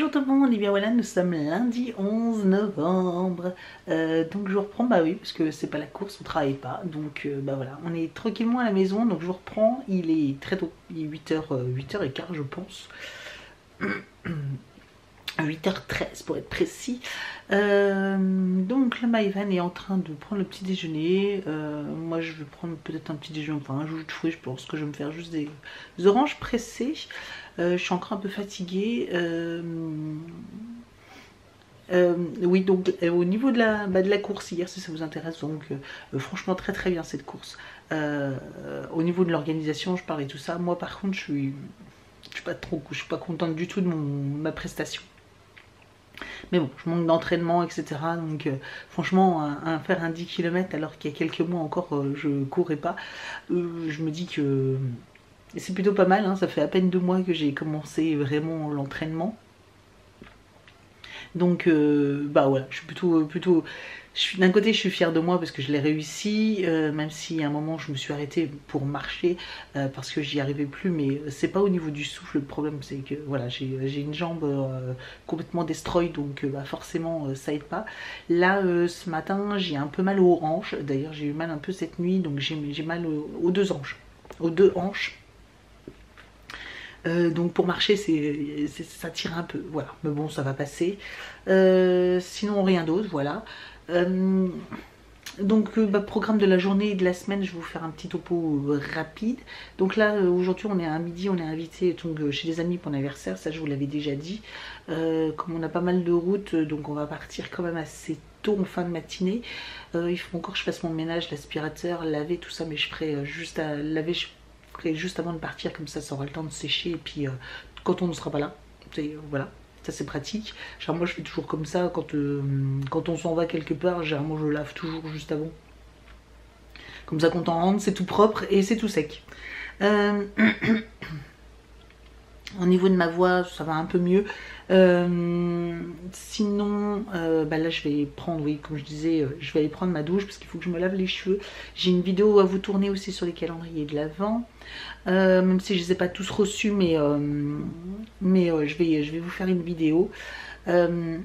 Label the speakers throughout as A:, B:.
A: Bonjour tout le monde, et bien voilà, nous sommes lundi 11 novembre. Donc je reprends, bah oui, parce que c'est pas la course, on travaille pas. Donc bah voilà, on est tranquillement à la maison, donc je vous reprends. Il est très tôt, il est 8h, 8h15 je pense. 8h13 pour être précis. Donc là Maïvan est en train de prendre le petit déjeuner. Moi je vais prendre peut-être un petit déjeuner, enfin un jus de fruits. Je pense que je vais me faire juste des oranges pressées. Je suis encore un peu fatiguée. Oui, donc au niveau de la course hier, si ça vous intéresse, donc franchement très très bien cette course. Au niveau de l'organisation, je parlais tout ça. Moi par contre, je suis pas contente du tout de ma prestation. Mais bon, je manque d'entraînement, etc. Donc franchement, faire un 10 km alors qu'il y a quelques mois encore, je courais pas, je me dis que c'est plutôt pas mal, hein. Ça fait à peine 2 mois que j'ai commencé vraiment l'entraînement. Donc bah voilà, je suis plutôt d'un côté je suis fière de moi parce que je l'ai réussi, même si à un moment je me suis arrêtée pour marcher parce que j'y arrivais plus, mais c'est pas au niveau du souffle le problème, c'est que voilà, j'ai une jambe complètement destroy, donc bah, forcément ça aide pas. Là ce matin j'ai un peu mal aux hanches, d'ailleurs j'ai eu mal un peu cette nuit, donc j'ai mal aux deux hanches, aux deux hanches. Donc pour marcher ça tire un peu, voilà, mais bon ça va passer. Sinon rien d'autre, voilà. Donc bah, programme de la journée et de la semaine, je vais vous faire un petit topo rapide. Donc là aujourd'hui on est à midi, on est invité donc, chez des amis pour l'anniversaire, ça je vous l'avais déjà dit. Comme on a pas mal de routes, donc on va partir quand même assez tôt en fin de matinée. Il faut encore que je fasse mon ménage, l'aspirateur, laver tout ça, mais je ferai juste à laver, juste avant de partir, comme ça aura le temps de sécher, et puis quand on ne sera pas là, voilà, ça c'est pratique. Genre moi je fais toujours comme ça, quand on s'en va quelque part, généralement je lave toujours juste avant, comme ça quand on rentre c'est tout propre et c'est tout sec. Au niveau de ma voix, ça va un peu mieux. Sinon, bah là je vais prendre, oui, comme je disais, je vais aller prendre ma douche parce qu'il faut que je me lave les cheveux. J'ai une vidéo à vous tourner aussi sur les calendriers de l'Avent. Même si je ne les ai pas tous reçus, mais je vais vous faire une vidéo. Donc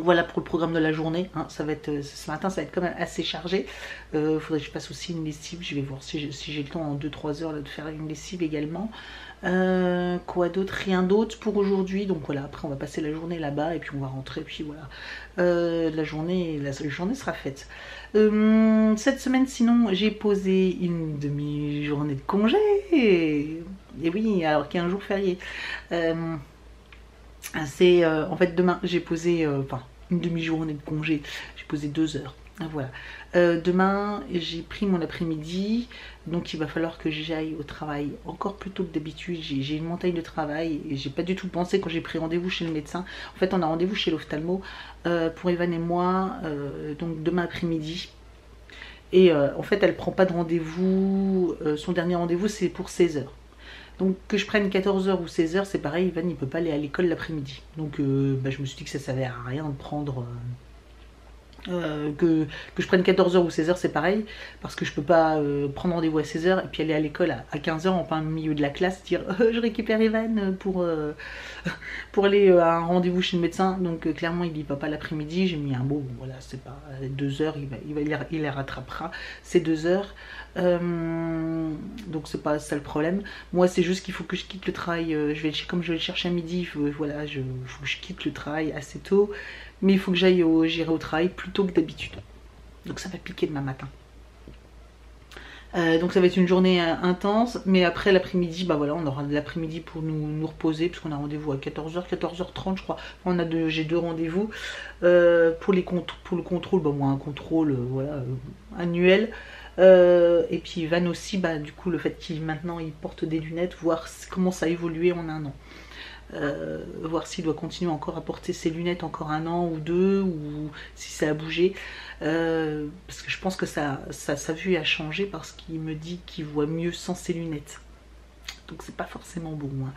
A: voilà pour le programme de la journée, hein. Ça va être, ce matin ça va être quand même assez chargé. Faudrait que je fasse aussi une lessive, je vais voir si j'ai le temps en 2-3 heures là, de faire une lessive également. Quoi d'autre? Rien d'autre pour aujourd'hui. Donc voilà, après on va passer la journée là-bas et puis on va rentrer, puis voilà. La journée sera faite. Cette semaine sinon j'ai posé une demi-journée de congé. Et oui, alors qu'il y a un jour férié. C'est en fait demain j'ai posé enfin une demi-journée de congé, j'ai posé 2 heures, voilà. Demain j'ai pris mon après-midi, donc il va falloir que j'aille au travail encore plus tôt que d'habitude. J'ai une montagne de travail et j'ai pas du tout pensé quand j'ai pris rendez-vous chez le médecin. En fait on a rendez-vous chez l'ophtalmo pour Evan et moi, donc demain après-midi. Et en fait elle prend pas de rendez-vous, son dernier rendez-vous c'est pour 16h. Donc que je prenne 14h ou 16h, c'est pareil, Ivan il peut pas aller à l'école l'après-midi. Donc bah, je me suis dit que ça servait à rien de prendre... que je prenne 14h ou 16h c'est pareil, parce que je peux pas prendre rendez-vous à 16h et puis aller à l'école à 15h en plein milieu de la classe, dire je récupère Evan pour aller à un rendez-vous chez le médecin. Donc clairement il y va pas l'après-midi. J'ai mis un mot, voilà, c'est pas 2h, il les rattrapera ces 2h. Donc c'est pas ça le problème. Moi c'est juste qu'il faut que je quitte le travail, comme je vais le chercher à midi, voilà, faut que je quitte le travail assez tôt, mais il faut que j'irai au travail plus tôt que d'habitude, donc ça va piquer demain matin. Donc ça va être une journée intense, mais après l'après-midi, bah voilà, on aura de l'après-midi pour nous reposer, parce qu'on a rendez-vous à 14h, 14h30 je crois. Enfin, j'ai 2 rendez-vous. Pour le contrôle, bah moi un contrôle voilà, annuel. Et puis Van aussi, bah du coup le fait qu'il maintenant il porte des lunettes, voir comment ça a évolué en un an. Voir s'il doit continuer encore à porter ses lunettes encore 1 an ou 2, ou si ça a bougé, parce que je pense que sa vue a changé, parce qu'il me dit qu'il voit mieux sans ses lunettes, donc c'est pas forcément bon, hein.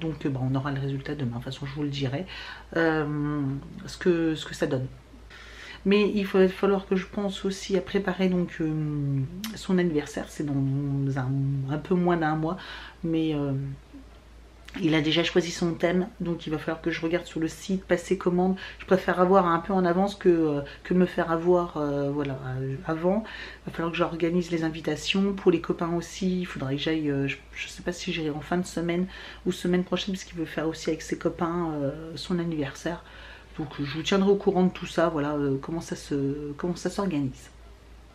A: Donc bah, on aura le résultat demain, de toute façon je vous le dirai ce que ça donne. Mais il va falloir que je pense aussi à préparer donc son anniversaire, c'est dans un peu moins d'1 mois, mais Il a déjà choisi son thème, donc il va falloir que je regarde sur le site, passer commande. Je préfère avoir un peu en avance que me faire avoir voilà, avant. Il va falloir que j'organise les invitations. Pour les copains aussi, il faudrait que j'aille, je ne sais pas si j'irai en fin de semaine ou semaine prochaine, parce qu'il veut faire aussi avec ses copains son anniversaire. Donc je vous tiendrai au courant de tout ça, voilà, comment ça s'organise.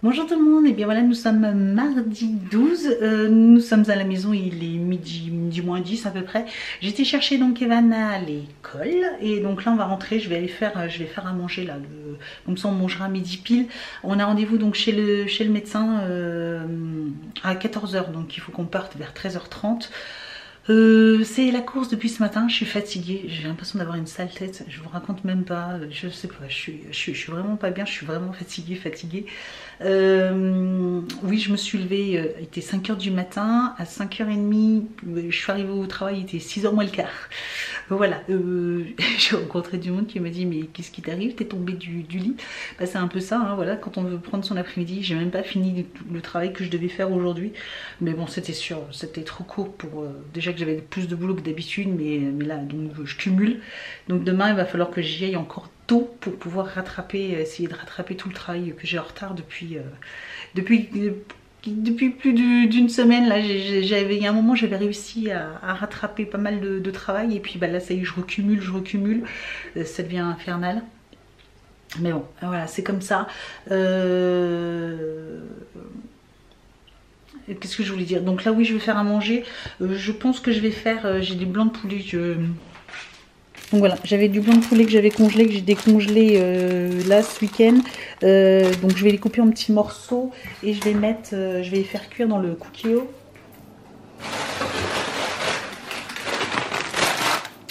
A: Bonjour tout le monde, et bien voilà, nous sommes mardi 12, nous sommes à la maison, il est midi moins 10 à peu près. J'ai été chercher donc Evan à l'école, et donc là on va rentrer, je vais faire à manger là, comme ça on mangera à midi pile. On a rendez-vous donc chez le médecin à 14 h, donc il faut qu'on parte vers 13 h 30. C'est la course depuis ce matin, je suis fatiguée, j'ai l'impression d'avoir une sale tête, je vous raconte même pas, je sais pas, je suis vraiment pas bien, je suis vraiment fatiguée. Oui, je me suis levée, il était 5 h du matin, à 5 h 30, je suis arrivée au travail, il était 6 h moins le quart. Voilà, j'ai rencontré du monde qui m'a dit mais qu'est-ce qui t'arrive, t'es tombée du lit. Bah, c'est un peu ça, hein, voilà, quand on veut prendre son après-midi, j'ai même pas fini le travail que je devais faire aujourd'hui. Mais bon, c'était sûr, c'était trop court pour... déjà que j'avais plus de boulot que d'habitude, mais là, donc je cumule. Donc demain, il va falloir que j'y aille encore tôt pour pouvoir rattraper, essayer de rattraper tout le travail que j'ai en retard depuis plus d'une semaine. Là, il y a un moment, j'avais réussi à rattraper pas mal de travail, et puis bah, là, ça y est, je recumule, ça devient infernal. Mais bon, voilà, c'est comme ça. Qu'est-ce que je voulais dire? Donc là, oui, je vais faire à manger. Je pense que je vais faire... j'ai des blancs de poulet. Donc voilà, j'avais du blanc de poulet que j'avais congelé, que j'ai décongelé là ce week-end. Donc je vais les couper en petits morceaux et je vais les faire cuire dans le Cookéo.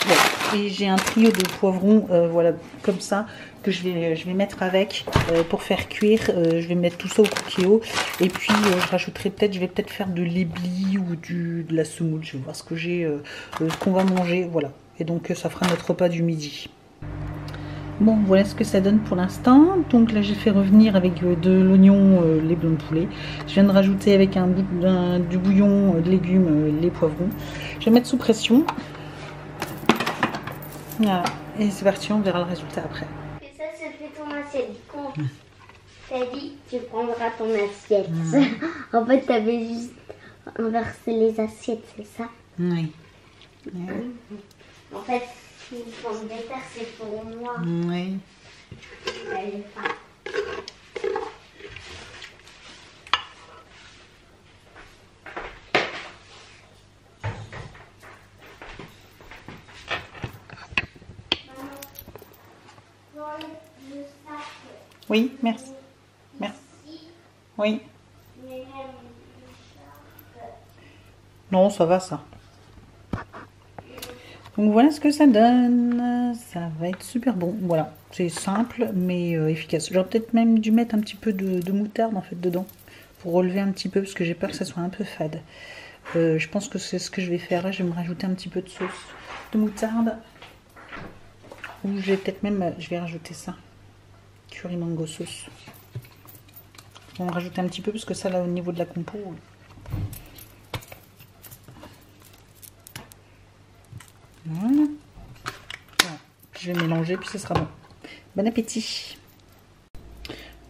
A: Bon. Et j'ai un trio de poivrons, voilà, comme ça, que je vais mettre avec pour faire cuire. Je vais mettre tout ça au Cookéo. Et puis je rajouterai peut-être, je vais peut-être faire de l'éblis ou de la semoule. Je vais voir ce que j'ai, ce qu'on va manger, voilà. Et donc ça fera notre repas du midi. Bon, voilà ce que ça donne pour l'instant. Donc là j'ai fait revenir avec de l'oignon les blancs de poulet. Je viens de rajouter avec du bouillon de légumes les poivrons. Je vais mettre sous pression. Voilà. Et c'est parti, on verra le résultat après.
B: Et ça fait ton assiette. Quand t'as dit tu prendras ton assiette. En fait t'avais juste inversé les assiettes, c'est ça?
A: Oui.
B: En fait, une pomme de terre, c'est pour moi.
A: Oui.
B: Elle est pas.
A: Oui, merci. Merci. Oui. Non, ça va ça. Donc voilà ce que ça donne, ça va être super bon, voilà, c'est simple mais efficace. J'aurais peut-être même dû mettre un petit peu de moutarde en fait dedans, pour relever un petit peu, parce que j'ai peur que ça soit un peu fade. Je pense que c'est ce que je vais faire, là je vais me rajouter un petit peu de sauce de moutarde, ou je vais peut-être même, je vais rajouter ça, curry mango sauce. On va en rajouter un petit peu, parce que ça là au niveau de la compo... Voilà. Voilà. Je vais mélanger puis ce sera bon. Bon appétit.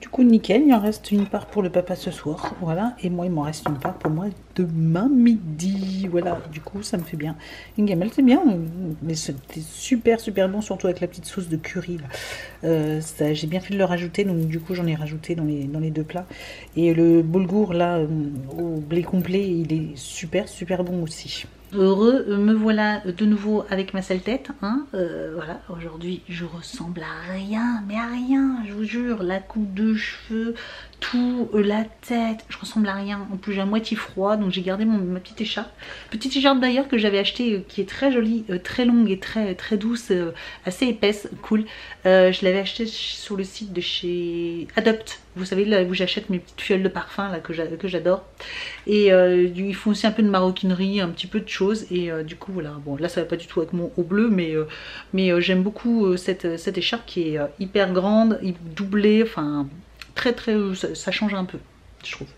A: Du coup nickel, il en reste une part pour le papa ce soir, voilà, et moi il m'en reste une part pour moi demain midi, voilà, du coup ça me fait bien. Une gamelle c'est bien, mais c'était super bon, surtout avec la petite sauce de curry là. J'ai bien fait de le rajouter, donc du coup j'en ai rajouté dans les deux plats. Et le boulgour là au blé complet, il est super bon aussi. Heureux, me voilà de nouveau avec ma sale tête, hein. Voilà, aujourd'hui je ressemble à rien, mais à rien, je vous jure, la coupe de cheveux, tout, la tête, je ressemble à rien. En plus j'ai à moitié froid, donc j'ai gardé ma petite écharpe d'ailleurs que j'avais achetée, qui est très jolie, très longue et très douce, assez épaisse, cool. Je l'avais achetée sur le site de chez Adopt, vous savez là où j'achète mes petites fioles de parfum là que j'adore. Et ils font aussi un peu de maroquinerie, un petit peu de choses, et du coup voilà, bon là ça va pas du tout avec mon haut bleu, mais j'aime beaucoup cette écharpe qui est hyper grande, doublée, enfin très ça change un peu. je trouve.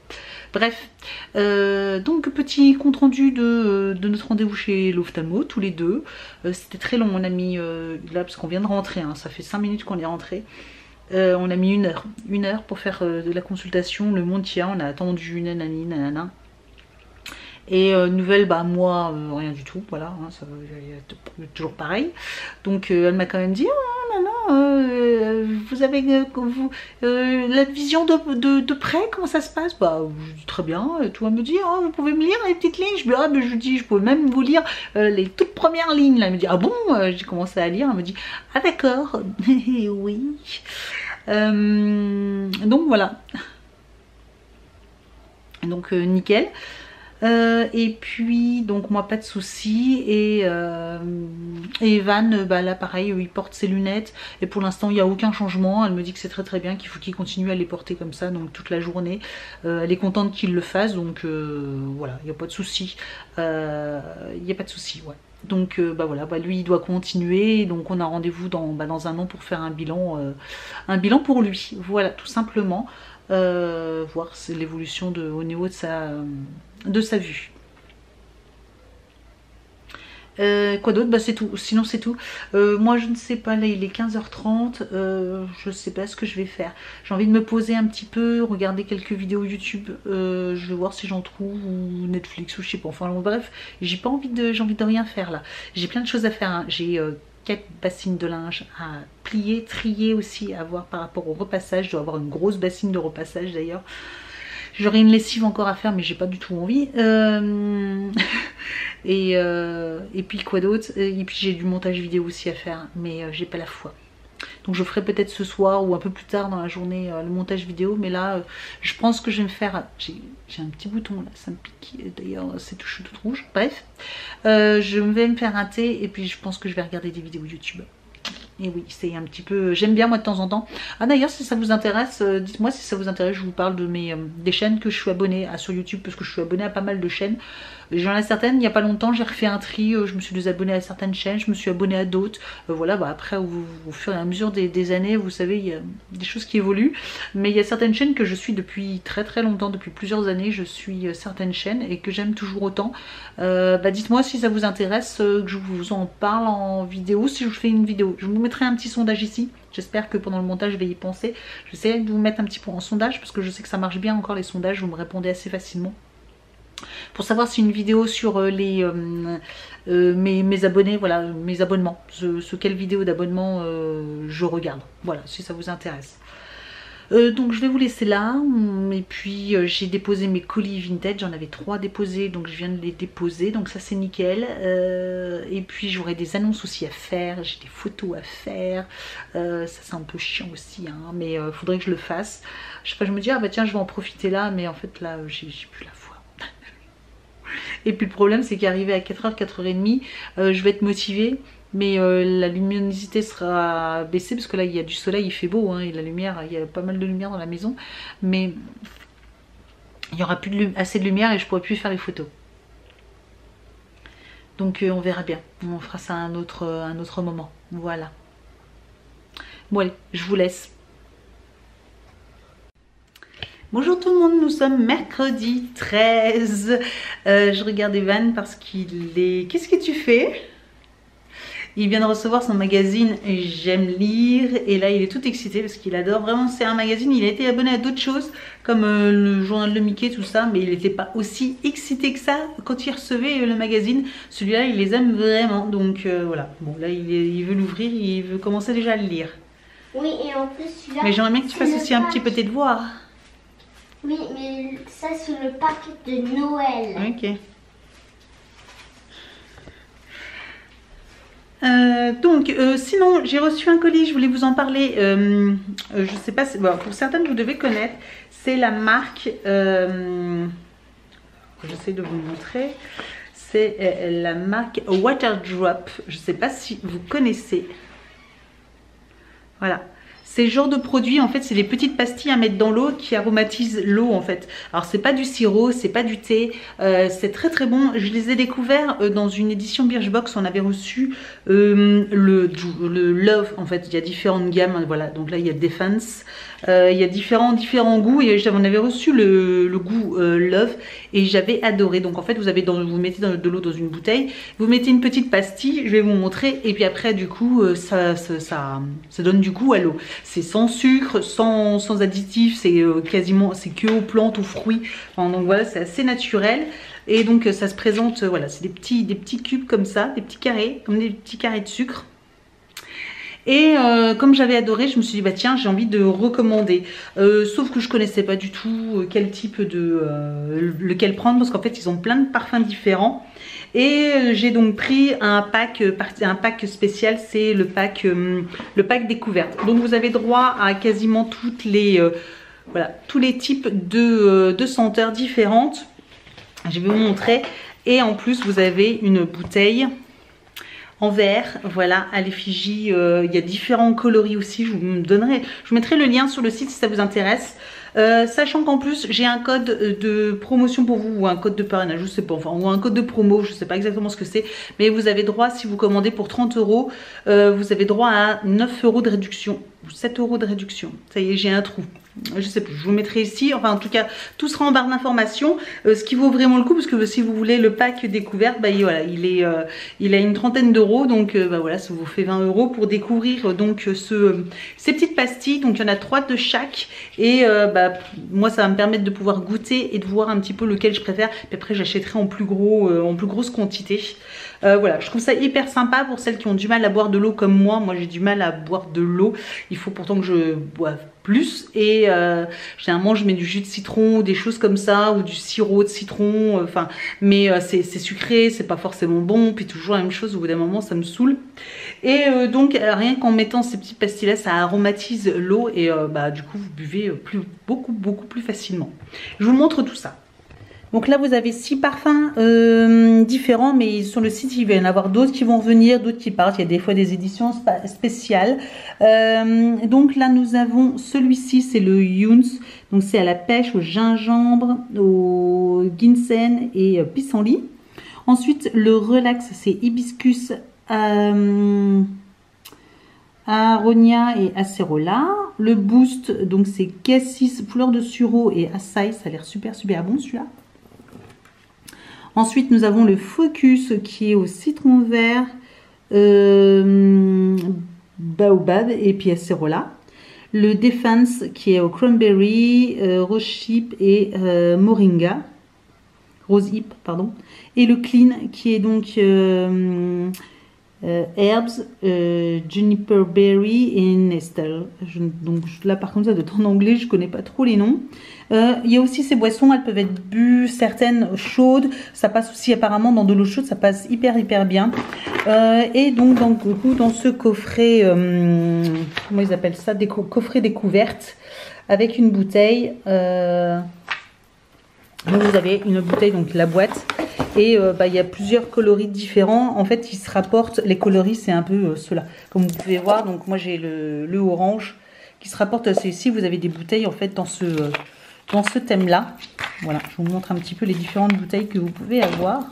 A: Bref, donc petit compte rendu de notre rendez-vous chez l'ophtalmo, tous les deux. C'était très long, on a mis, là parce qu'on vient de rentrer, hein, ça fait 5 minutes qu'on est rentré. On a mis une heure pour faire de la consultation, le Montia, on a attendu nanana. Et nouvelle, bah moi, rien du tout, voilà, hein, ça toujours pareil. Donc elle m'a quand même dit, oh non, vous avez la vision de près, comment ça se passe? Bah je dis très bien, et tout, elle me dit, oh, vous pouvez me lire les petites lignes? Je dis, ah, mais je dis, je peux même vous lire les toutes premières lignes, là. Elle me dit, ah bon? J'ai commencé à lire, elle me dit, ah d'accord, oui. Donc voilà. Donc nickel. Et puis donc moi pas de soucis et Evan bah là pareil il porte ses lunettes et pour l'instant il n'y a aucun changement. Elle me dit que c'est très très bien, qu'il faut qu'il continue à les porter comme ça donc toute la journée. Elle est contente qu'il le fasse donc voilà, il n'y a pas de souci, il n'y a pas de souci, ouais. Donc bah voilà, bah lui il doit continuer, donc on a rendez-vous dans un an pour faire un bilan pour lui, voilà, tout simplement. Voir l'évolution au niveau de sa vue. Quoi d'autre? Bah c'est tout, sinon c'est tout. Moi je ne sais pas, là il est 15h30, je sais pas ce que je vais faire. J'ai envie de me poser un petit peu, regarder quelques vidéos YouTube, je vais voir si j'en trouve, ou Netflix, ou je sais pas, enfin bref, j'ai envie de rien faire là. J'ai plein de choses à faire, hein. J'ai 4 bassines de linge à plier, trier aussi, à voir par rapport au repassage. Je dois avoir une grosse bassine de repassage d'ailleurs. J'aurais une lessive encore à faire mais j'ai pas du tout envie. Et puis quoi d'autre? Et puis j'ai du montage vidéo aussi à faire mais j'ai pas la foi. Donc je ferai peut-être ce soir ou un peu plus tard dans la journée le montage vidéo. Mais là je pense que je vais me faire... J'ai un petit bouton là, ça me pique. D'ailleurs c'est tout rouge. Bref. Je vais me faire un thé et puis je pense que je vais regarder des vidéos YouTube. Et oui, c'est un petit peu... J'aime bien moi de temps en temps. Ah d'ailleurs si ça vous intéresse, dites-moi si ça vous intéresse, je vous parle de des chaînes que je suis abonnée à sur YouTube. Parce que je suis abonnée à pas mal de chaînes. J'en ai certaines, il n'y a pas longtemps j'ai refait un tri, je me suis désabonnée à certaines chaînes, je me suis abonnée à d'autres. Voilà, bah après au fur et à mesure des années, vous savez, il y a des choses qui évoluent. Mais il y a certaines chaînes que je suis depuis très très longtemps, depuis plusieurs années, je suis certaines chaînes et que j'aime toujours autant. Bah dites-moi si ça vous intéresse que je vous en parle en vidéo, si je fais une vidéo. Je vous mettrai un petit sondage ici. J'espère que pendant le montage je vais y penser. J'essaie de vous mettre un petit peu en sondage parce que je sais que ça marche bien encore les sondages, vous me répondez assez facilement. Pour savoir si une vidéo sur mes abonnés, voilà, mes abonnements, quelle vidéo d'abonnement je regarde, voilà, si ça vous intéresse. Donc je vais vous laisser là, et puis j'ai déposé mes colis vintage, j'en avais 3 déposés, donc je viens de les déposer, donc ça c'est nickel. Et puis j'aurai des annonces aussi à faire, j'ai des photos à faire, ça c'est un peu chiant aussi, hein, mais faudrait que je le fasse. Je sais pas, je me dis, ah bah tiens je vais en profiter là, mais en fait là j'ai plus la foi. Et puis le problème c'est qu'arrivé à 4h, 4h30, je vais être motivée. Mais la luminosité sera baissée parce que là il y a du soleil, il fait beau, hein, et la lumière, il y a pas mal de lumière dans la maison. Mais il n'y aura plus assez de lumière et je pourrai plus faire les photos. Donc on verra bien, on fera ça à un autre moment. Voilà. Bon allez, je vous laisse. Bonjour tout le monde, nous sommes mercredi 13. Je regarde Evan parce qu'il est... Qu'est-ce que tu fais ? Il vient de recevoir son magazine J'aime lire et là il est tout excité parce qu'il adore vraiment, c'est un magazine. Il a été abonné à d'autres choses comme le journal de Mickey, tout ça, mais il n'était pas aussi excité que ça quand il recevait le magazine. Celui-là il les aime vraiment, donc voilà. Bon là il veut l'ouvrir, il veut commencer déjà à le lire.
B: Oui, et en plus celui-là...
A: Mais j'aimerais bien que tu fasses aussi un petit peu tes devoirs.
B: Oui, mais ça c'est le paquet de Noël.
A: Ok. Donc sinon j'ai reçu un colis, je voulais vous en parler. Je sais pas, bon, pour certaines vous devez connaître, c'est la marque, j'essaie de vous montrer, c'est la marque Waterdrop. Je sais pas si vous connaissez. Voilà. Ces genres de produits, en fait, c'est des petites pastilles à mettre dans l'eau qui aromatisent l'eau, en fait. Alors, c'est pas du sirop, c'est pas du thé. C'est très très bon. Je les ai découverts dans une édition Birchbox. On avait reçu le le Love, en fait, il y a différentes gammes, voilà, donc là il y a Defense, il y a différents goûts, et j'en avais reçu le goût Love, et j'avais adoré. Donc en fait, vous mettez de l'eau dans une bouteille, vous mettez une petite pastille, je vais vous montrer, et puis après, du coup, ça donne du goût à l'eau. C'est sans sucre, sans additifs, c'est quasiment, c'est que aux plantes, aux fruits, enfin, donc voilà, c'est assez naturel. Et donc ça se présente, voilà, c'est des petits cubes comme ça, des petits carrés, comme des petits carrés de sucre. Et comme j'avais adoré, je me suis dit bah tiens, j'ai envie de recommander. Sauf que je connaissais pas du tout quel type de lequel prendre, parce qu'en fait ils ont plein de parfums différents. Et j'ai donc pris un pack spécial, c'est le pack découverte. Donc vous avez droit à quasiment toutes les voilà, tous les types de senteurs différentes. Je vais vous montrer. Et en plus vous avez une bouteille en verre, voilà, à l'effigie. Il y a différents coloris aussi. Je vous mettrai le lien sur le site si ça vous intéresse. Sachant qu'en plus j'ai un code de promotion pour vous, ou un code de parrainage, je sais pas, enfin, ou un code de promo, je sais pas exactement ce que c'est, mais vous avez droit, si vous commandez pour 30 €, vous avez droit à 9 € de réduction, ou 7 € de réduction. Ça y est, j'ai un trou. Je sais plus, je vous mettrai ici, enfin en tout cas tout sera en barre d'informations, ce qui vaut vraiment le coup, parce que si vous voulez le pack découverte, bah voilà, il a une trentaine d'euros, donc bah voilà, ça vous fait 20 € pour découvrir donc ces petites pastilles. Donc il y en a 3 de chaque, et bah, moi ça va me permettre de pouvoir goûter et de voir un petit peu lequel je préfère, puis après j'achèterai en plus grosse quantité. Voilà, je trouve ça hyper sympa pour celles qui ont du mal à boire de l'eau comme moi. Moi j'ai du mal à boire de l'eau, il faut pourtant que je boive plus, et généralement je mets du jus de citron ou des choses comme ça, ou du sirop de citron, enfin mais c'est sucré, c'est pas forcément bon, puis toujours la même chose, au bout d'un moment ça me saoule. Et donc rien qu'en mettant ces petites pastilles là, ça aromatise l'eau, et bah du coup vous buvez beaucoup plus facilement. Je vous montre tout ça. Donc là vous avez 6 parfums différents, mais sur le site il va y en avoir d'autres qui vont revenir, d'autres qui partent. Il y a des fois des éditions spéciales. Donc là nous avons celui-ci, c'est le Younes. Donc c'est à la pêche, au gingembre, au ginseng et pissenlit. Ensuite le Relax, c'est hibiscus, aronia et acerola. Le Boost, donc c'est cassis, fleur de sureau et açaï. Ça a l'air super bon celui-là. Ensuite, nous avons le Focus qui est au citron vert, baobab et puis acerola. Le Defense qui est au cranberry, rosehip et rosehip, pardon. Et le Clean qui est donc herbs, juniper berry et nestle. Donc là par contre ça doit être en anglais, je connais pas trop les noms. Il y a aussi ces boissons, elles peuvent être bues, certaines chaudes, ça passe aussi apparemment dans de l'eau chaude, ça passe hyper bien. Et donc dans ce coffret, comment ils appellent ça, coffret découverte, avec une bouteille. Donc vous avez une bouteille, donc la boîte, et bah, il y a plusieurs coloris différents. En fait ils se rapportent, les coloris c'est un peu ceux-là, comme vous pouvez voir. Donc moi j'ai le orange qui se rapporte à celui-ci. Vous avez des bouteilles en fait dans ce thème là. Voilà, je vous montre un petit peu les différentes bouteilles que vous pouvez avoir.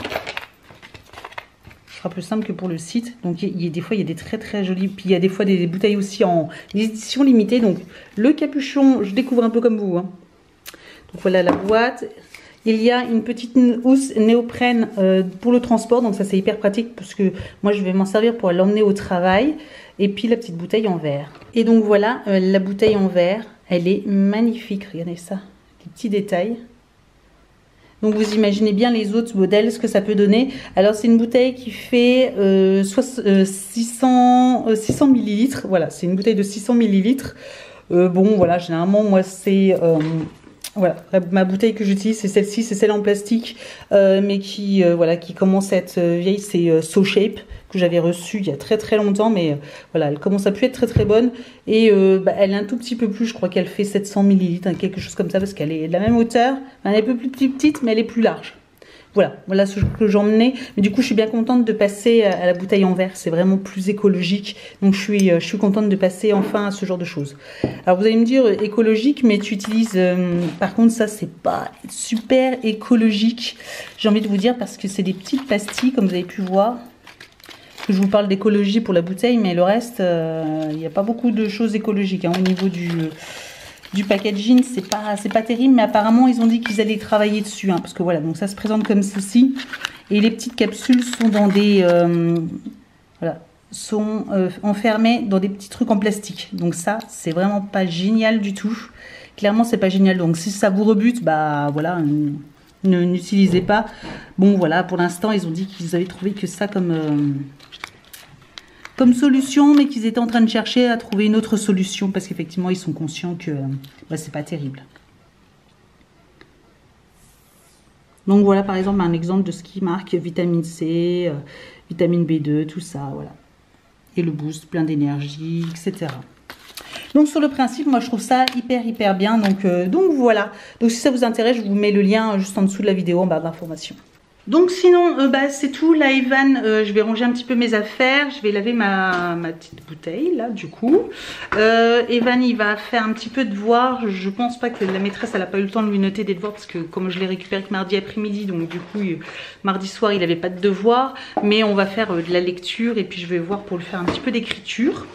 A: Ce sera plus simple que pour le site. Donc des fois il y a des très jolies, puis il y a des fois des bouteilles aussi en édition limitée. Donc le capuchon, je découvre un peu comme vous, hein. Donc voilà la boîte. Il y a une petite housse néoprène pour le transport, donc ça c'est hyper pratique parce que moi je vais m'en servir pour l'emmener au travail. Et puis la petite bouteille en verre. Et donc voilà, la bouteille en verre, elle est magnifique, regardez ça, les petits détails. Donc vous imaginez bien les autres modèles, ce que ça peut donner. Alors c'est une bouteille qui fait 600 millilitres, voilà, c'est une bouteille de 600 millilitres. Bon voilà, généralement moi c'est... voilà, ma bouteille que j'utilise c'est celle-ci, c'est celle en plastique, mais qui voilà, qui commence à être vieille, c'est So Shape que j'avais reçue il y a très longtemps, mais voilà, elle commence à plus être très bonne, et bah, elle est un tout petit peu plus, je crois qu'elle fait 700 millilitres, hein, quelque chose comme ça, parce qu'elle est de la même hauteur, elle est un peu plus petite, mais elle est plus large. Voilà ce que j'emmenais. Mais du coup, je suis bien contente de passer à la bouteille en verre. C'est vraiment plus écologique. Donc, je suis contente de passer enfin à ce genre de choses. Alors, vous allez me dire écologique, mais tu utilises... par contre, ça, c'est pas super écologique. J'ai envie de vous dire parce que c'est des petites pastilles, comme vous avez pu voir. que je vous parle d'écologie pour la bouteille, mais le reste, il n'y a pas beaucoup de choses écologiques hein, au niveau du packaging. C'est pas terrible, mais apparemment ils ont dit qu'ils allaient travailler dessus, hein, parce que voilà, donc ça se présente comme ceci, et les petites capsules sont dans des voilà, sont enfermées dans des petits trucs en plastique. Donc ça, c'est vraiment pas génial du tout. Clairement, c'est pas génial. Donc si ça vous rebute, bah voilà, n'utilisez pas. Bon voilà, pour l'instant, ils ont dit qu'ils avaient trouvé que ça comme solution, mais qu'ils étaient en train de chercher à trouver une autre solution parce qu'effectivement, ils sont conscients que bah, c'est pas terrible. Donc voilà, par exemple, un exemple de ce qui marque vitamine C, vitamine B2, tout ça, voilà. Et le boost, plein d'énergie, etc. Donc sur le principe, moi je trouve ça hyper bien. Donc voilà. Donc si ça vous intéresse, je vous mets le lien juste en dessous de la vidéo en barre d'informations. Donc sinon, bah, c'est tout. Là, Evan, je vais ranger un petit peu mes affaires. Je vais laver ma petite bouteille, là, du coup. Evan, il va faire un petit peu de devoirs. Je pense pas que la maîtresse, elle n'a pas eu le temps de lui noter des devoirs parce que comme je l'ai récupéré que mardi après-midi, donc du coup, mardi soir, il n'avait pas de devoirs. Mais on va faire de la lecture et puis je vais voir pour lui faire un petit peu d'écriture.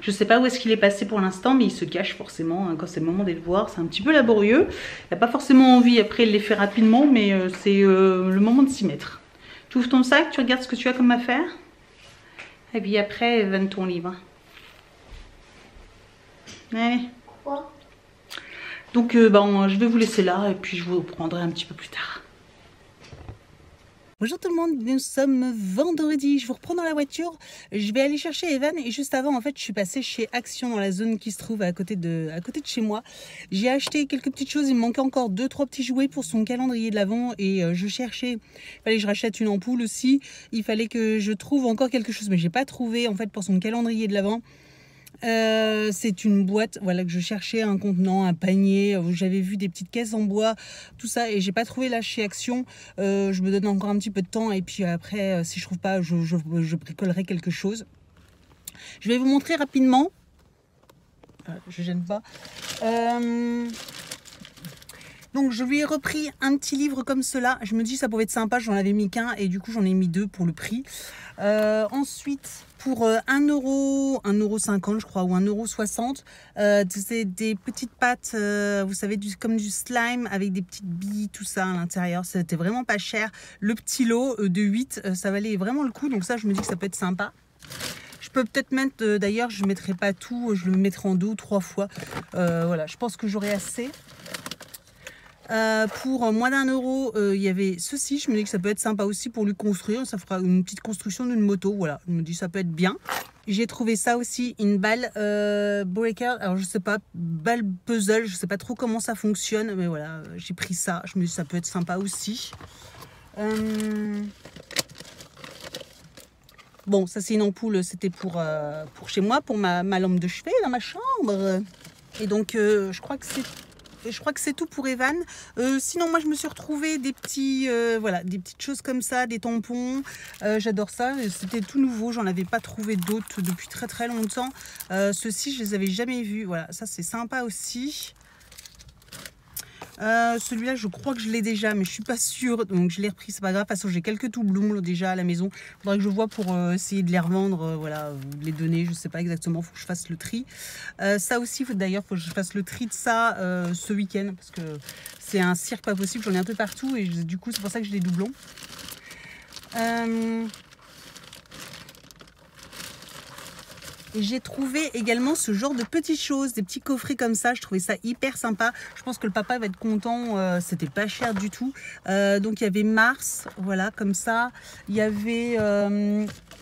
A: Je ne sais pas où est-ce qu'il est passé pour l'instant, mais il se cache forcément hein, quand c'est le moment des devoirs. C'est un petit peu laborieux. Il n'a pas forcément envie, après il les fait rapidement, mais c'est le moment de s'y mettre. Tu ouvres ton sac, tu regardes ce que tu as comme affaire. Et puis après, donne ton livre. Allez.
B: Quoi?
A: Donc bon, je vais vous laisser là et puis je vous reprendrai un petit peu plus tard. Bonjour tout le monde, nous sommes vendredi, je vous reprends dans la voiture, je vais aller chercher Evan et juste avant en fait je suis passée chez Action dans la zone qui se trouve à côté de chez moi. J'ai acheté quelques petites choses, il me manquait encore 2-3 petits jouets pour son calendrier de l'Avent et je cherchais, il fallait que je rachète une ampoule aussi, il fallait que je trouve encore quelque chose mais j'ai pas trouvé en fait pour son calendrier de l'Avent. C'est une boîte voilà que je cherchais, un contenant, un panier, j'avais vu des petites caisses en bois, tout ça et j'ai pas trouvé là chez Action. Je me donne encore un petit peu de temps et puis après si je trouve pas je bricolerai quelque chose. Je vais vous montrer rapidement, je gêne pas. Donc je lui ai repris un petit livre comme cela, je me dis ça pouvait être sympa, j'en avais mis qu'un et du coup j'en ai mis 2 pour le prix. Ensuite pour 1,50 € je crois ou 1,60 €, c'est des petites pâtes, vous savez comme du slime avec des petites billes tout ça à l'intérieur, c'était vraiment pas cher. Le petit lot de 8, ça valait vraiment le coup, donc ça je me dis que ça peut être sympa. Je peux peut-être mettre, d'ailleurs je ne mettrai pas tout, je le mettrai en 2 ou 3 fois, voilà je pense que j'aurai assez. Pour moins d'1 €, il y avait ceci, je me dis que ça peut être sympa aussi pour lui construire, ça fera une petite construction d'une moto, voilà, je me dis ça peut être bien. J'ai trouvé ça aussi, une balle breaker, alors je sais pas, balle puzzle, je sais pas trop comment ça fonctionne, mais voilà, j'ai pris ça, je me dis ça peut être sympa aussi. Bon, ça c'est une ampoule, c'était pour chez moi, pour ma lampe de chevet dans ma chambre, et donc je crois que c'est tout pour Evan. Sinon, moi, je me suis retrouvée des petits, voilà, des petites choses comme ça, des tampons. J'adore ça. C'était tout nouveau. J'en avais pas trouvé d'autres depuis très longtemps. Ceux-ci, je les avais jamais vus. Voilà, ça c'est sympa aussi. Celui-là, je crois que je l'ai déjà, mais je suis pas sûre. Donc, je l'ai repris. C'est pas grave. De toute façon, j'ai quelques doublons déjà à la maison. Il faudrait que je vois pour essayer de les revendre, voilà, ou de les donner. Je sais pas exactement. Il faut que je fasse le tri. Ça aussi, d'ailleurs, il faut que je fasse le tri de ça ce week-end parce que c'est un cirque pas possible. J'en ai un peu partout et du coup, c'est pour ça que j'ai des doublons. J'ai trouvé également ce genre de petites choses, des petits coffrets comme ça. Je trouvais ça hyper sympa. Je pense que le papa va être content. C'était pas cher du tout. Donc il y avait Mars, voilà, comme ça. Il y avait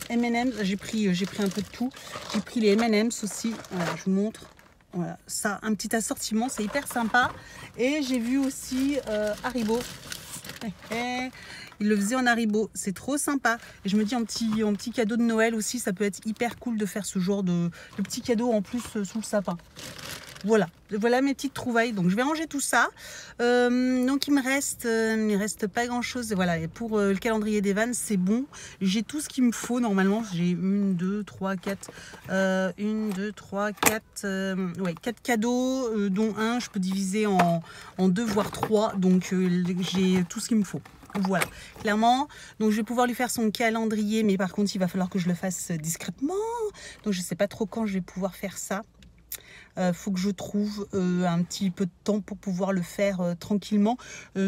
A: M&M's. J'ai pris un peu de tout. J'ai pris les M&M's aussi. Voilà, je vous montre. Voilà, ça, un petit assortiment, c'est hyper sympa. Et j'ai vu aussi Haribo. Il le faisait en Haribo, c'est trop sympa. Et je me dis en petit cadeau de Noël aussi, ça peut être hyper cool de faire ce genre de petit cadeau en plus sous le sapin. Voilà mes petites trouvailles. Donc je vais ranger tout ça. Donc il me reste pas grand chose. Voilà, et pour le calendrier d'Evan, c'est bon. J'ai tout ce qu'il me faut normalement. J'ai 1, 2, 3, 4. 1, 2, 3, 4. Ouais, 4 cadeaux, dont un, je peux diviser en 2 voire 3. Donc j'ai tout ce qu'il me faut.
C: Voilà, clairement. Donc je vais pouvoir lui faire son calendrier, mais par contre il va falloir que je le fasse discrètement. Donc je sais pas trop quand je vais pouvoir faire ça. Faut que je trouve un petit peu de temps pour pouvoir le faire tranquillement,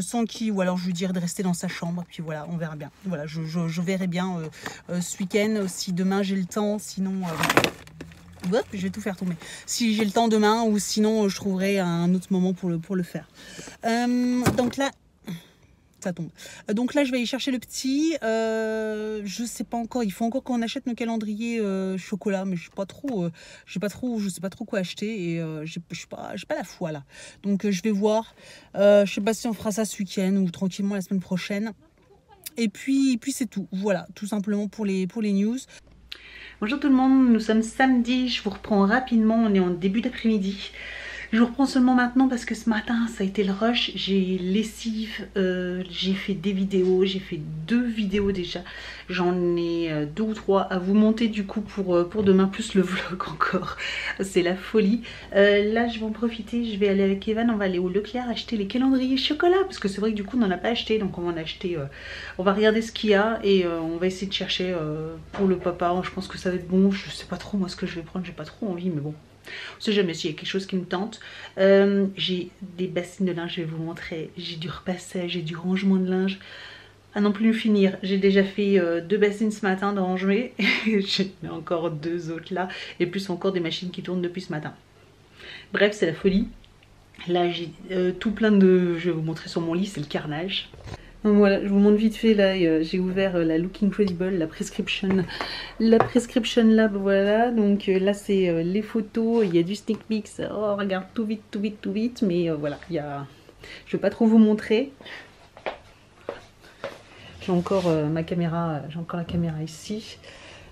C: sans qu'il, ou alors je lui dirais de rester dans sa chambre, puis voilà, on verra bien. Voilà, je verrai bien ce week-end, si demain j'ai le temps, sinon... hop, je vais tout faire tomber. Si j'ai le temps demain, ou sinon je trouverai un autre moment pour le faire. Donc là... Ça tombe. Donc là, je vais aller chercher le petit. Je sais pas encore. Il faut encore qu'on achète nos calendriers chocolat, mais je sais pas trop. Je sais pas trop quoi acheter et j'ai pas la foi là. Donc je vais voir. Je sais pas si on fera ça ce week-end ou tranquillement la semaine prochaine. Et puis c'est tout. Voilà, tout simplement pour les news.
A: Bonjour tout le monde, nous sommes samedi. Je vous reprends rapidement. On est en début d'après-midi. Je vous reprends seulement maintenant parce que ce matin ça a été le rush, j'ai lessive, j'ai fait des vidéos, j'ai fait 2 vidéos déjà, j'en ai 2 ou 3 à vous monter du coup pour demain, plus le vlog encore, c'est la folie. Là je vais en profiter, je vais aller avec Evan, on va aller au Leclerc acheter les calendriers chocolat parce que c'est vrai que du coup on n'en a pas acheté, donc on va en acheter, on va regarder ce qu'il y a et on va essayer de chercher pour le papa. Je pense que ça va être bon, je sais pas trop moi ce que je vais prendre, j'ai pas trop envie mais bon. On sait jamais s'il y a quelque chose qui me tente. J'ai des bassines de linge, je vais vous montrer. J'ai du repassage, j'ai du rangement de linge. À non plus finir. J'ai déjà fait 2 bassines ce matin de ranger. J'ai encore 2 autres là. Et plus encore des machines qui tournent depuis ce matin. Bref, c'est la folie. Là, j'ai tout plein de... Je vais vous montrer sur mon lit, c'est le carnage. Donc voilà, je vous montre vite fait là, j'ai ouvert la Look Incredible, la prescription lab, voilà. Donc là c'est les photos, il y a du sneak peek, oh regarde tout vite, mais voilà, il y a... Je vais pas trop vous montrer. J'ai encore ma caméra, j'ai encore la caméra ici.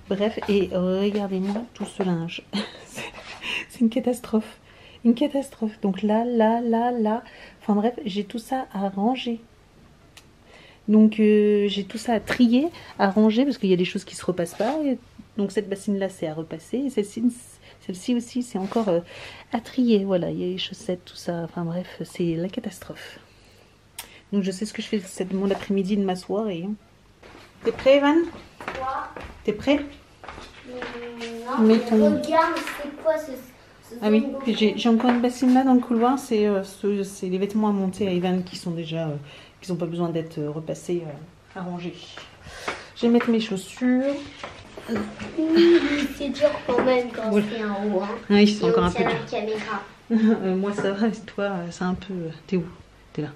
A: Bref, et regardez-moi tout ce linge. C'est une catastrophe. Une catastrophe. Donc là. Enfin bref, j'ai tout ça à ranger. Donc j'ai tout ça à trier, à ranger, parce qu'il y a des choses qui se repassent pas. Et donc cette bassine là c'est à repasser. Et celle-ci aussi c'est encore à trier. Voilà, il y a les chaussettes, tout ça. Enfin bref, c'est la catastrophe. Donc je sais ce que je fais cette mon après-midi de ma soirée. T'es prêt, Evan?
B: Quoi?
A: T'es prêt?
B: Non, mais regarde, c'est quoi ce...
A: Ah oui, j'ai encore une bassine là dans le couloir, c'est les vêtements à monter à Evan qui sont déjà, qui n'ont pas besoin d'être repassés, à ranger. Je vais mettre mes chaussures.
B: C'est dur quand même quand c'est en haut. Hein.
A: Oui, c'est encore un peu dur.
B: La caméra.
A: Moi ça va, toi c'est un peu... T'es où? T'es là.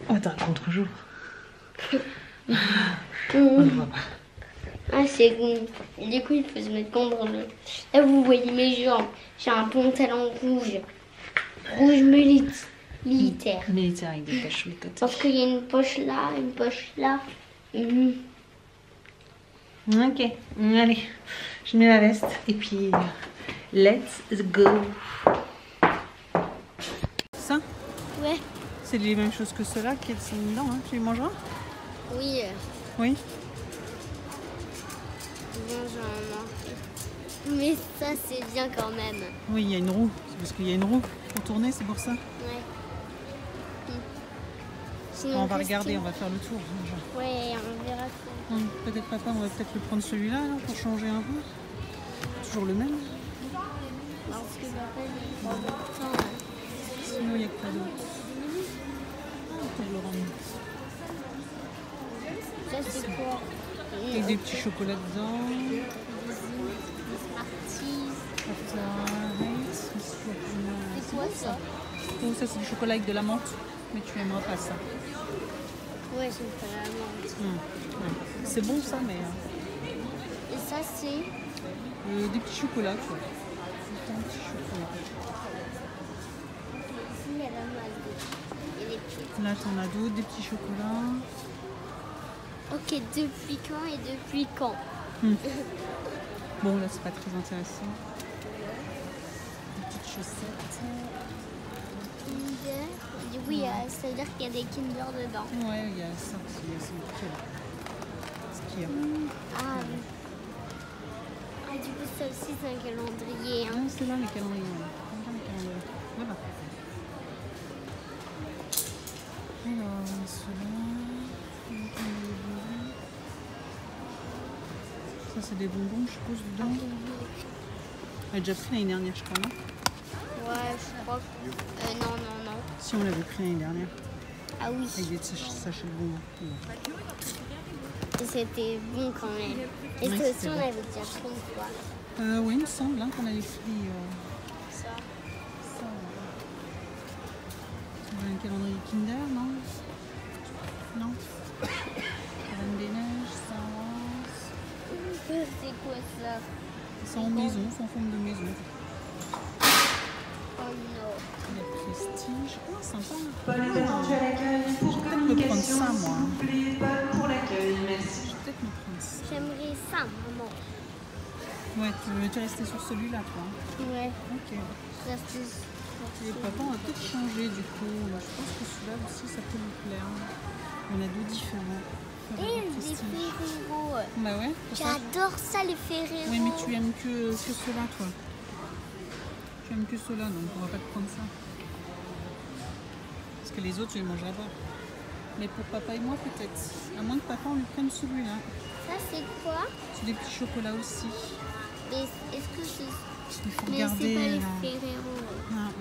A: Oh, t'as un contre-jour. On ne voit pas.
B: Ah, c'est bon. Du coup, il faut se mettre contre le... Là, vous voyez mes jambes. J'ai un pantalon rouge. Rouge militaire.
A: Militaire avec des poches sur les côtés.
B: Parce qu'il y a une poche là, une poche là.
A: Ok, allez. Je mets la veste et puis let's go. Ça?
B: Ouais.
A: C'est les mêmes choses que ceux-là qui sont dedans, hein. Tu les mangeras?
B: Oui.
A: Oui.
B: Bon, j'en mange. Mais ça, c'est bien quand même.
A: Oui, il y a une roue. C'est parce qu'il y a une roue pour tourner, c'est pour ça.
B: Ouais.
A: Sinon, on va regarder, on va faire le tour.
B: Ouais, on verra ça.
A: Peut-être papa, on va peut-être le prendre celui-là pour changer un peu. Toujours le même.
B: Parce que papa, il prend le temps.
A: Sinon, il n'y a que pas d'autre.
B: Ça, c'est quoi?
A: Et des petits chocolats dedans.
B: C'est quoi ça?
A: Oh, ça c'est du chocolat avec de la menthe. Mais tu aimeras pas ça.
B: Ouais, c'est pas la menthe.
A: C'est bon ça, mais...
B: Et ça, c'est...
A: des petits chocolats, quoi. Des petits chocolats.
B: Ici, il y a la masse. Il y a des petits.
A: Là, t'en as d'autres, des petits chocolats.
B: Ok, depuis quand et depuis quand?
A: Bon, là, c'est pas très intéressant. Des petites chaussettes.
B: Kinder. Du coup, ça veut dire qu'il y a des Kinder dedans.
A: Ouais, il y a ça aussi. Il y a ce qu'il y a.
B: Ah, oui. Ah, du coup, ça aussi, c'est un calendrier. Hein.
A: Non, c'est là les calendriers. Là-bas. Alors...
C: Ça, c'est des bonbons, je suppose, dedans. On a déjà pris l'année dernière, je crois, non?
B: Ouais, je crois que... non.
C: Si, on l'avait pris l'année dernière.
B: Ah oui.
C: Avec des sachets de bonbons.
B: Et c'était bon quand même. Et
C: Ouais,
B: ça aussi,
C: c'était
B: on
C: bon.
B: avait déjà pris une fois.
C: Oui, il me semble hein, qu'on avait pris
B: Ça.
C: ça. Tu veux un calendrier Kinder, non? Non. Reine des Neiges, Star Wars.
B: C'est quoi ça?
C: C'est en maison, c'est en forme de maison.
B: Oh non.
C: La Prestige. Oh, sympa.
A: Pas les attendus à l'accueil pour
C: me
A: communication,
C: prendre ça,
A: s'il
C: moi.
A: vous plaît, pas pour l'accueil, merci.
C: Je vais peut-être me prendre ça.
B: J'aimerais ça, maman.
C: Ouais, tu veux rester sur celui-là, toi?
B: Ouais.
C: Ok.
B: Reste
C: Et papa, on va peut-être changer du coup. Je pense que celui-là aussi, ça peut nous plaire. On a deux différents.
B: Et des Ferrero.
C: Bah ouais. pour ça.
B: J'adore ça, les Ferrero.
C: Oui, mais tu aimes que ceux-là, toi. Tu aimes que ceux-là, donc on va pas te prendre ça. Parce que les autres, je les mangerai pas. Mais pour papa et moi, peut-être. À moins que papa, on lui prenne celui-là.
B: Ça, c'est quoi?
C: C'est des petits chocolats aussi.
B: Et est-ce que c'est...
C: Il faut
B: Mais
C: regarder.
B: c'est pas les
C: là.
B: Ferrero.
C: Non.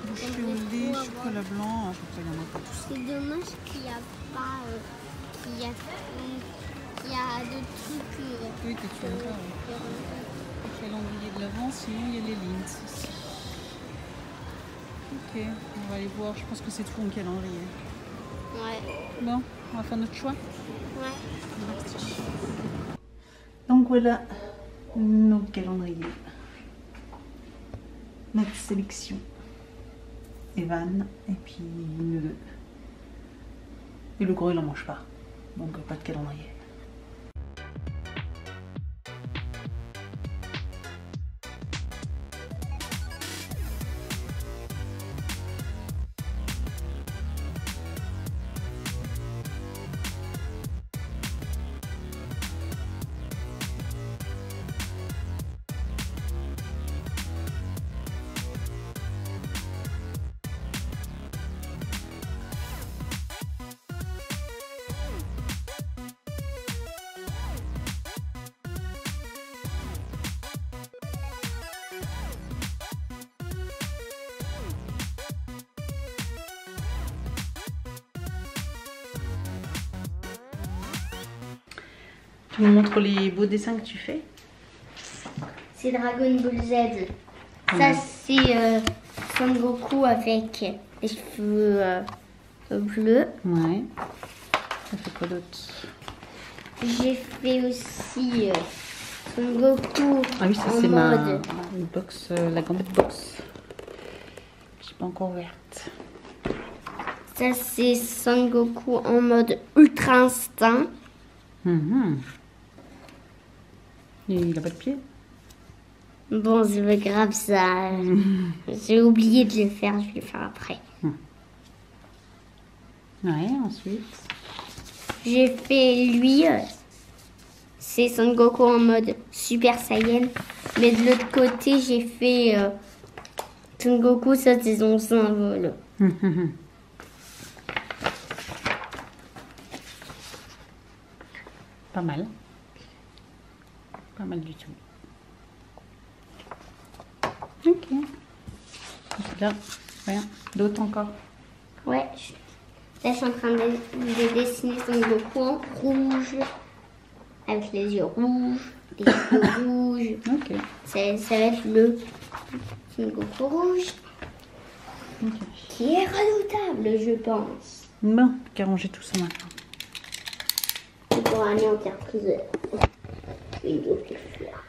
C: Boucher au
B: J'aimerais
C: lait,
B: trop
C: chocolat blanc. Je crois qu'il y en a pas tout ça.
B: C'est dommage qu'il n'y a pas... qu'il y a de trucs...
C: Oui, que tu aimes pas. Ouais. Calendrier de l'avant, sinon il y a les lignes ici. Ok, on va aller voir. Je pense que c'est tout en calendrier.
B: Ouais.
C: Bon, on va faire notre choix.
B: Ouais.
A: Donc voilà nos calendriers. Notre sélection. Evan et puis nous deux. Et le gros il en mange pas. Donc pas de calendrier. Tu nous montres les beaux dessins que tu fais?
B: C'est Dragon Ball Z. Ça, c'est Son Goku avec les cheveux bleus.
A: Ouais. Ça fait quoi d'autre?
B: J'ai fait aussi Son Goku
A: Ah oui, ça
B: en
A: c'est
B: mode...
A: une box, la gambette box. J'ai pas encore ouverte.
B: Ça, c'est Son Goku en mode Ultra Instinct.
A: Et il a pas de pied?
B: Bon, c'est pas grave, ça. J'ai oublié de le faire, je vais le faire après.
A: Ouais, ensuite.
B: J'ai fait lui, c'est Son Goku en mode Super Saiyan. Mais de l'autre côté, j'ai fait Son Goku, ça c'est son symbole.
A: Pas mal. Pas mal du tout. Ok. Là, rien. D'autres encore?
B: Ouais, là je suis en train de dessiner Son Goku en rouge. Avec les yeux rouges, les cheveux rouges.
A: Ok.
B: Ça va être le Son Goku rouge.
A: Ok.
B: Qui est redoutable, je pense.
A: Bon, qu'à ranger tout ça maintenant.
B: C'est pour aller en carte priseur. Il doit le faire.